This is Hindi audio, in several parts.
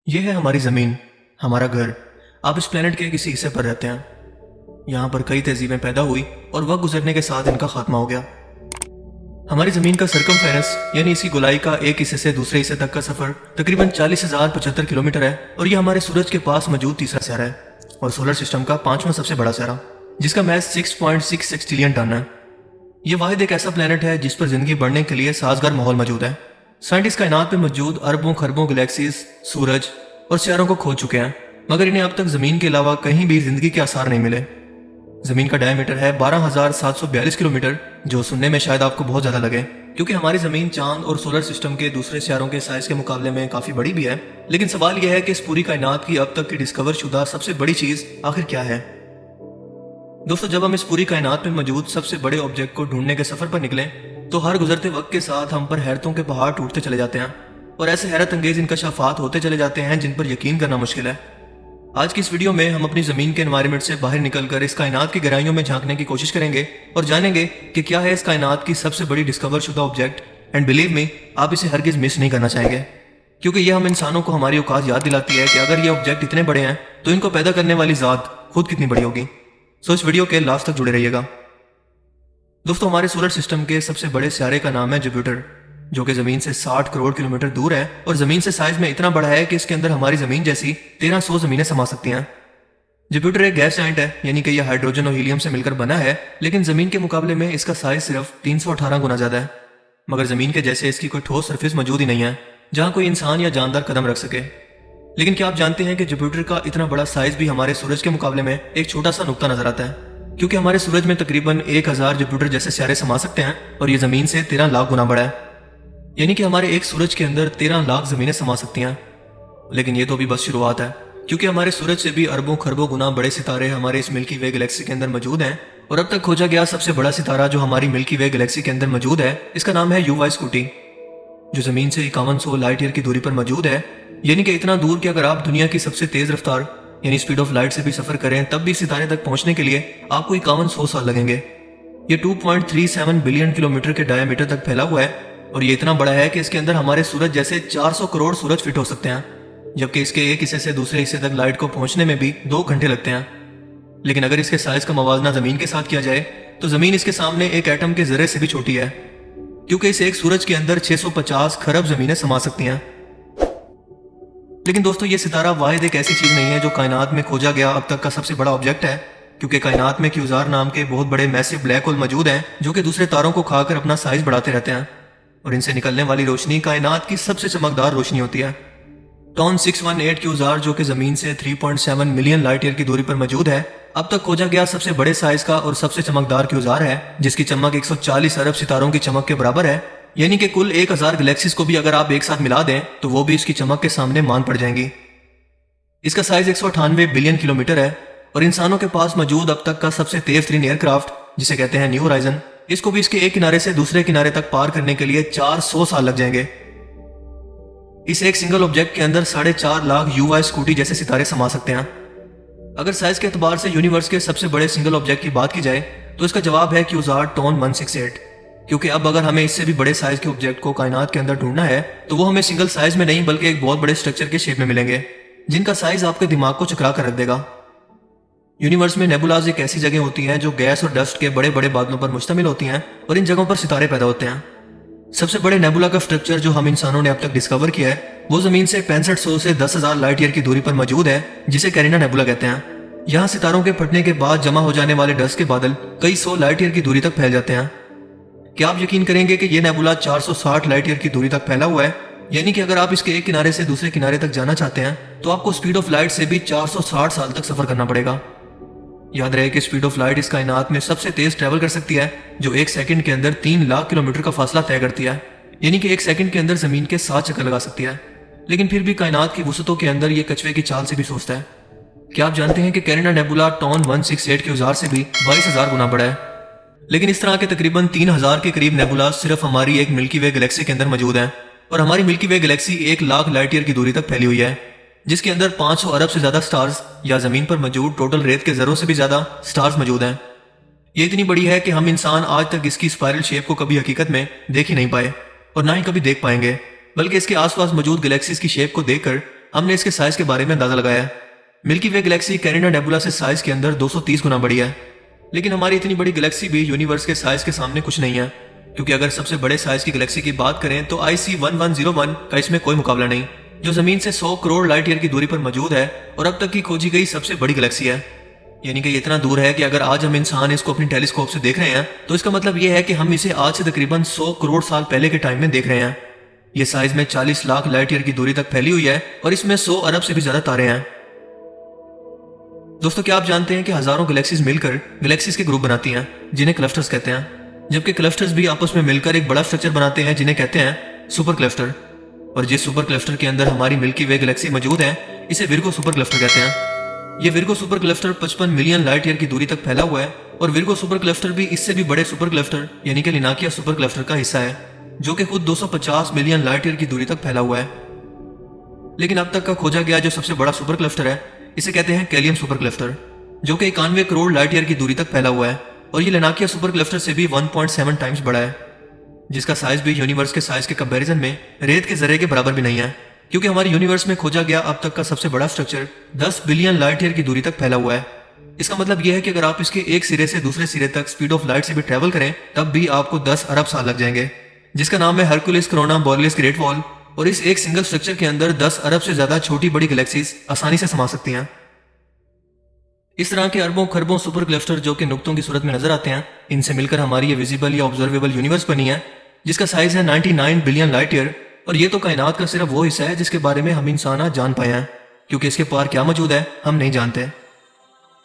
ये है हमारी ज़मीन, हमारा घर। आप इस प्लेनेट के किसी हिस्से पर रहते हैं। यहाँ पर कई तहजीबें पैदा हुई और वक्त गुजरने के साथ इनका खात्मा हो गया। हमारी ज़मीन का सरकमफेरेंस यानी इसी गोलाई का एक हिस्से से दूसरे हिस्से तक का सफ़र तकरीबन 40,075 किलोमीटर है और ये हमारे सूरज के पास मौजूद तीसरा सियारा है और सोलर सिस्टम का पांचवा सबसे बड़ा सियारा, जिसका मैस 6.66 ट्रिलियन टन है। ये वाहिद एक ऐसा प्लेनेट है जिस पर जिंदगी बढ़ने के लिए साजगार माहौल मौजूद है। साइंटिस्ट कायनात में मौजूद अरबों खरबों गैलेक्सीज, सूरज और सियारों को खोज चुके हैं, मगर इन्हें अब तक जमीन के अलावा कहीं भी जिंदगी के आसार नहीं मिले। जमीन का डायमीटर है 12,742 किलोमीटर, जो सुनने में शायद आपको बहुत ज्यादा लगे, क्योंकि हमारी जमीन चांद और सोलर सिस्टम के दूसरे सियारों के साइज के मुकाबले में काफी बड़ी भी है। लेकिन सवाल यह है कि इस पूरी कायनात की अब तक की डिस्कवर शुदा सबसे बड़ी चीज आखिर क्या है। दोस्तों, जब हम इस पूरी कायनात में मौजूद सबसे बड़े ऑब्जेक्ट को ढूंढने के सफर पर निकले तो हर गुजरते वक्त के साथ हम पर हैरतों के पहाड़ टूटते चले जाते हैं और ऐसे हैरत अंगेज इनकशाफात होते चले जाते हैं जिन पर यकीन करना मुश्किल है। आज की इस वीडियो में हम अपनी जमीन के एनवायरनमेंट से बाहर निकलकर इस कायनात की गहराइयों में झांकने की कोशिश करेंगे और जानेंगे कि क्या है इस कायनात की सबसे बड़ी डिस्कवर शुदा ऑब्जेक्ट। एंड बिलीव मी, आप इसे हरगिज मिस नहीं करना चाहेंगे, क्योंकि यह हम इंसानों को हमारी औकात याद दिलाती है कि अगर ये ऑब्जेक्ट इतने बड़े हैं तो इनको पैदा करने वाली जात खुद कितनी बड़ी होगी। सो इस वीडियो के लास्ट तक जुड़े रहिएगा। दोस्तों, हमारे सोलर सिस्टम के सबसे बड़े सियारे का नाम है जुपिटर, जो कि जमीन से 60 करोड़ किलोमीटर दूर है और जमीन से साइज में इतना बड़ा है कि इसके अंदर हमारी जमीन जैसी 1300 जमीनें समा सकती हैं। जुपिटर एक गैस जाइंट है, यानी कि यह हाइड्रोजन और हीलियम से मिलकर बना है, लेकिन जमीन के मुकाबले में इसका साइज सिर्फ 318 गुना ज्यादा है। मगर जमीन के जैसे इसकी कोई ठोस सरफेस मौजूद ही नहीं है जहां कोई इंसान या जानदार कदम रख सके। लेकिन क्या आप जानते हैं कि जुपिटर का इतना बड़ा साइज भी हमारे सूरज के मुकाबले में एक छोटा सा नुक्ता नजर आता है, क्योंकि हमारे सूरज में तकरीबन 1000 जुपिटर जैसे सियारे समा सकते हैं और ये जमीन से 13 लाख गुना बड़ा है, यानी कि हमारे एक सूरज के अंदर 13 लाख जमीनें समा सकती हैं। लेकिन ये तो अभी बस शुरुआत है, क्योंकि हमारे सूरज से भी अरबों खरबों गुना बड़े सितारे हमारे इस मिल्की वे गैलेक्सी के अंदर मौजूद हैं। और अब तक खोजा गया सबसे बड़ा सितारा जो हमारी मिल्की वे गैलेक्सी के अंदर मौजूद है, इसका नाम है युवा स्कूटी, जो जमीन से 5100 लाइट ईयर की दूरी पर मौजूद है, यानी कि इतना दूर कि अगर आप दुनिया की सबसे तेज रफ्तार यानी स्पीड ऑफ लाइट से भी सफर करें तब भी सितारे तक पहुंचने के लिए आपको 5100 साल लगेंगे। ये 2.37 बिलियन किलोमीटर के डायमीटर तक फैला हुआ है और ये इतना बड़ा है कि इसके अंदर हमारे सूरज जैसे 400 करोड़ सूरज फिट हो सकते हैं, जबकि इसके एक हिस्से से दूसरे हिस्से तक लाइट को पहुंचने में भी 2 घंटे लगते हैं। लेकिन अगर इसके साइज का मवाजना जमीन के साथ किया जाए तो जमीन इसके सामने एक एटम के जर्रे से भी छोटी है, क्योंकि इस एक सूरज के अंदर 650 खरब जमीनें समा सकती हैं। लेकिन दोस्तों, ये सितारा वाहिद एक ऐसी चीज नहीं है जो कायनात में खोजा गया अब तक का सबसे बड़ा ऑब्जेक्ट है, क्योंकि कायनात में क्यूजार नाम के बहुत बड़े मैसिव ब्लैक होल मौजूद हैं जो कि दूसरे तारों को खाकर अपना साइज बढ़ाते रहते हैं और इनसे निकलने वाली रोशनी कायनात की सबसे चमकदार रोशनी होती है। टॉन 618 क्यूजार, जो कि जमीन से 3.7 मिलियन लाइट ईयर की दूरी पर मौजूद है, अब तक खोजा गया सबसे बड़े साइज का और सबसे चमकदार क्यूजार है, जिसकी चमक 140 अरब सितारों की चमक के बराबर है, यानी कि कुल 1000 गैलेक्सीज को भी अगर आप एक साथ मिला दें तो वो भी इसकी चमक के सामने मान पड़ जाएंगी। इसका साइज 198 बिलियन किलोमीटर है और इंसानों के पास मौजूद अब तक का सबसे तेज तरीन एयरक्राफ्ट, जिसे कहते हैं न्यू होराइजन, इसको भी इसके एक किनारे से दूसरे किनारे तक पार करने के लिए 400 साल लग जाएंगे। इस एक सिंगल ऑब्जेक्ट के अंदर 4.5 लाख युवा स्कूटी जैसे सितारे समा सकते हैं। अगर साइज के एतबार से यूनिवर्स के सबसे बड़े सिंगल ऑब्जेक्ट की बात की जाए तो इसका जवाब है क्यूजार टॉन 168, क्योंकि अब अगर हमें इससे भी बड़े साइज के ऑब्जेक्ट को कायनात के अंदर ढूंढना है तो वो हमें सिंगल साइज में नहीं बल्कि एक बहुत बड़े स्ट्रक्चर के शेप में मिलेंगे, जिनका साइज आपके दिमाग को चकरा कर रख देगा। यूनिवर्स में नेबुलाज एक ऐसी जगह होती हैं जो गैस और डस्ट के बड़े बड़े बादलों पर मुश्तमिल होती हैं और इन जगहों पर सितारे पैदा होते हैं। सबसे बड़े नेबुला का स्ट्रक्चर जो हम इंसानों ने अब तक डिस्कवर किया है वो जमीन से 6500 से 10,000 लाइट ईयर की दूरी पर मौजूद है, जिसे कैरिना नेबुला कहते हैं। यहाँ सितारों के फटने के बाद जमा हो जाने वाले डस्ट के बादल कई 100 लाइट ईयर की दूरी तक फैल जाते हैं। क्या आप यकीन करेंगे कि यह नेबुला 460 लाइट ईयर की दूरी तक फैला हुआ है, यानी कि अगर आप इसके एक किनारे से दूसरे किनारे तक जाना चाहते हैं तो आपको स्पीड ऑफ लाइट से भी 460 साल तक सफर करना पड़ेगा। याद रहे कि स्पीड ऑफ लाइट इस कायनात में सबसे तेज ट्रेवल कर सकती है, जो एक सेकंड के अंदर 3 लाख किलोमीटर का फासला तय करती है, यानी कि एक सेकंड के अंदर जमीन के 7 चक्कर लगा सकती है। लेकिन फिर भी कायनात की वसतों के अंदर ये कछुए की चाल से भी सोचता है। क्या आप जानते हैं कि कैरिना नेबुला टॉन 168 क्यूजार से भी 22,000 गुना बड़ा है। लेकिन इस तरह के तकरीबन 3000 के करीब नेबुला सिर्फ हमारी एक मिल्की वे गैलेक्सी के अंदर मौजूद हैं और हमारी मिल्की वे गैलेक्सी 1 लाख लाइट ईयर की दूरी तक फैली हुई है, जिसके अंदर 500 अरब से ज्यादा स्टार्स या जमीन पर मौजूद टोटल रेत के जरों से भी ज्यादा स्टार्स मौजूद हैं। ये इतनी बड़ी है कि हम इंसान आज तक इसकी स्पाइरल शेप को कभी हकीकत में देख ही नहीं पाए और ना ही कभी देख पाएंगे, बल्कि इसके आसपास मौजूद गैलेक्सीज की शेप को देखकर हमने इसके साइज के बारे में अंदाजा लगाया है। मिल्की वे गैलेक्सी कैरिना नेबुला से साइज के अंदर 230 गुना बड़ी है, लेकिन हमारी इतनी बड़ी गैलेक्सी भी यूनिवर्स के साइज के सामने कुछ नहीं है, क्योंकि अगर सबसे बड़े साइज की गैलेक्सी की बात करें तो IC1101 का इसमें कोई मुकाबला नहीं, जो जमीन से 100 करोड़ लाइट ईयर की दूरी पर मौजूद है और अब तक की खोजी गई सबसे बड़ी गैलेक्सी है। यानी कि ये इतना दूर है कि अगर आज हम इंसान इसको अपनी टेलीस्कोप से देख रहे हैं तो इसका मतलब ये है कि हम इसे आज से तकरीबन 100 करोड़ साल पहले के टाइम में देख रहे हैं। ये साइज में 40 लाख लाइट ईयर की दूरी तक फैली हुई है और इसमें 100 अरब से भी ज्यादा तारे हैं। दोस्तों, क्या आप जानते हैं कि हजारों गैलेक्सीज मिलकर गैलेक्सीज के ग्रुप बनाती हैं, जिन्हें क्लस्टर्स कहते हैं, जबकि क्लस्टर्स भी आपस में मिलकर एक बड़ा स्ट्रक्चर बनाते हैं जिन्हें कहते हैं सुपर क्लस्टर। और जिस सुपर क्लस्टर के अंदर हमारी मिल्की वे गैलेक्सी मौजूद है, इसे विर्गो सुपर क्लस्टर कहते हैं। ये Virgo super cluster 55 million light year की दूरी तक फैला हुआ है और विर्गो सुपर क्लस्टर भी इससे भी बड़े सुपर क्लस्टर यानी कि लिनाकिया सुपर क्लस्टर का हिस्सा है, जो कि खुद 250 मिलियन लाइट ईयर की दूरी तक फैला हुआ है। लेकिन अब तक का खोजा गया जो सबसे बड़ा सुपर क्लस्टर है, इसे कहते हैं कैलियम सुपर क्लस्टर, जो कि 91 करोड़ लाइट ईयर की दूरी तक फैला हुआ है और ये लिनाकिया सुपर क्लस्टर से भी 1.7 टाइम्स बड़ा है, जिसका साइज भी यूनिवर्स के साइज के कंपैरिजन में रेत के जरे के बराबर भी नहीं है, क्योंकि हमारे यूनिवर्स में खोजा गया अब तक का सबसे बड़ा स्ट्रक्चर 10 बिलियन लाइट ईयर की दूरी तक फैला हुआ है। इसका मतलब यह है कि अगर आप इसके एक सिरे से दूसरे सिरे तक स्पीड ऑफ लाइट से भी ट्रेवल करें तब भी आपको 10 अरब साल लग जाएंगे, जिसका नाम है हरकुलिस कोरोना बोरियलिस ग्रेट वॉल। और इस एक सिंगल स्ट्रक्चर के अंदर 10 अरब से ज्यादा छोटी बड़ी गैलेक्सीज आसानी से समा सकती हैं। इस तरह के अरबों खरबों सुपर क्लस्टर जो कि नुक्तों की सूरत में नजर आते हैं, इनसे मिलकर हमारी ये विजिबल या ऑब्जर्वेबल यूनिवर्स बनी है, जिसका साइज है 99 बिलियन लाइट ईयर। और ये तो कायनात का सिर्फ वो हिस्सा है जिसके बारे में हम इंसान आज जान पाए हैं, क्योंकि इसके पार क्या मौजूद है हम नहीं जानते।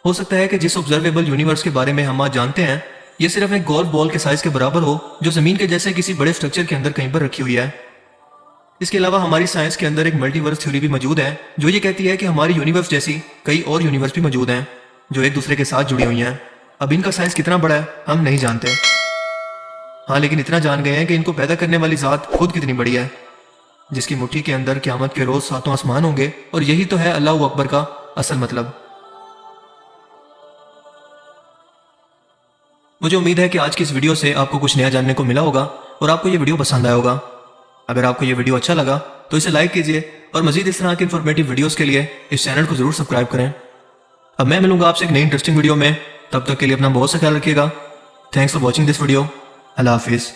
हो सकता है कि जिस ऑब्जर्वेबल यूनिवर्स के बारे में हम आज जानते हैं, ये सिर्फ एक गोल्फ बॉल के साइज के बराबर हो, जो जमीन के जैसे किसी बड़े स्ट्रक्चर के अंदर कहीं पर रखी हुई है। इसके अलावा हमारी साइंस के अंदर एक मल्टीवर्स थ्योरी भी मौजूद है, जो ये कहती है कि हमारी यूनिवर्स जैसी कई और यूनिवर्स भी मौजूद हैं, जो एक दूसरे के साथ जुड़ी हुई हैं। अब इनका साइज कितना बड़ा है हम नहीं जानते, हाँ, लेकिन इतना जान गए हैं कि इनको पैदा करने वाली जात खुद कितनी बड़ी है, जिसकी मुट्ठी के अंदर क़यामत के रोज 7 आसमान होंगे। और यही तो है अल्लाह अकबर का असल मतलब। मुझे उम्मीद है कि आज की इस वीडियो से आपको कुछ नया जानने को मिला होगा और आपको ये वीडियो पसंद आया होगा। अगर आपको ये वीडियो अच्छा लगा तो इसे लाइक कीजिए और मजीद इस तरह के इन्फॉर्मेटिव वीडियोस के लिए इस चैनल को जरूर सब्सक्राइब करें। अब मैं मिलूंगा आपसे एक नई इंटरेस्टिंग वीडियो में, तब तक के लिए अपना बहुत सा ख्याल रखिएगा। Thanks for watching this video. अल्लाह हाफिज़।